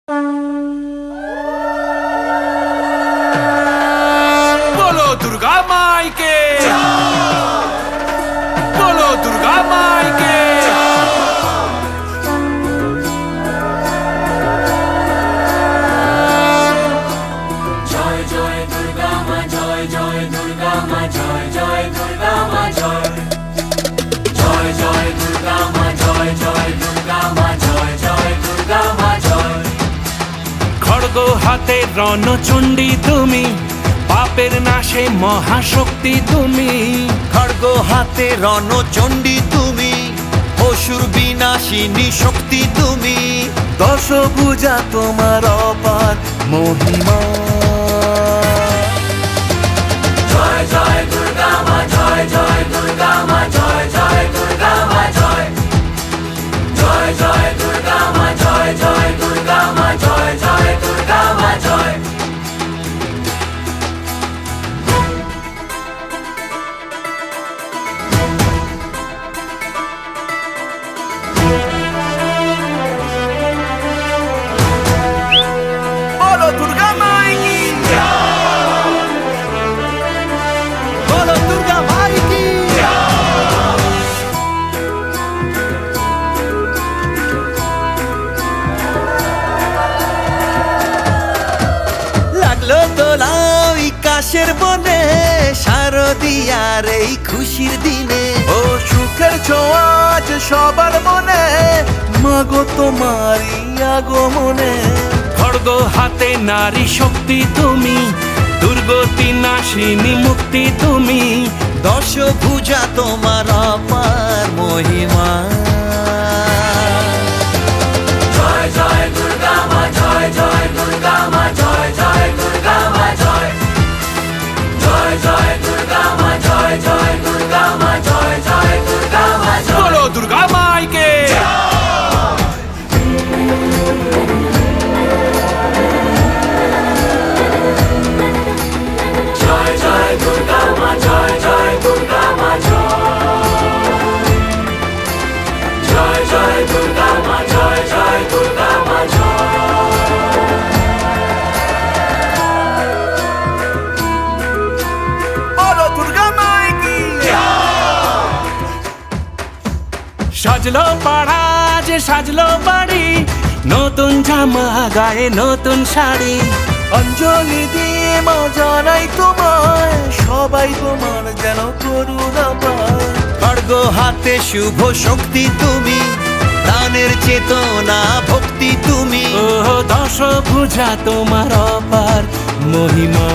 बोलो दुर्गा माई के, बोलो दुर्गा माई के। জয় জয় দুর্গা মা, জয় জয় দুর্গা মা, জয় জয় দুর্গা মা, জয় জয় জয় দুর্গা মা, জয় জয় দুর্গা মা, জয় জয় দুর্গা মা, জয়। খড়গ হাতে রণচণ্ডী তুমি, পাপের নাশে মহাশক্তি তুমি। খড়গ হাতে রণচণ্ডী তুমি, অসুর বিনাশিনী শক্তি তুমি। দশভুজা তোমার অপার মহিমা। জয় জয় দুর্গা মা, জয় জয় দুর্গা মা, জয় জয় দুর্গা মা, জয় জয় জয় দুর্গা মা, জয় জয় দুর্গা মা, জয় জয় দুর্গা মা, জয়। বলো দুর্গা মাই কি, বলো দুর্গা মাই কি। লাগলো দোলাও কাশের বনে, শারদিয়ার এই খুশির দিনে। ও সুখের ছোঁয়া আজ সবার মনে, মাগো তোমারই আগমনে। খড়গ হাতে নারী শক্তি তুমি, দুর্গতি নাশিনী মুক্তি তুমি। দশভুজা তোমার অপার মহিমা। জয় জয় দুর্গা মা, জয় জয় দুর্গা মা, জয় জয় দুর্গা মা, জয় জয় জয় দুর্গা মা, জয় জয় দুর্গা মা, জয় জয় দুর্গা মা, জয়। बोलो दुर्गा माई के। জয় জয় দুর্গা মা, জয় জয় দুর্গা মা, জয় জয় দুর্গা মা, জয় জয় দুর্গা মা, বলো দুর্গা মাই কি। সাজলো পাড়া যে সাজলো বাড়ি, নতুন জামা গায়ে নতুন শাড়ি। অঞ্জলি দিয়ে মা জানাই তোমায়, সবাই তোমার যেন করুণা পায়। খড়গ হাতে শুভ শক্তি তুমি, দানের চেতনা ভক্তি তুমি। ও দশভুজা তোমার অপার মহিমা।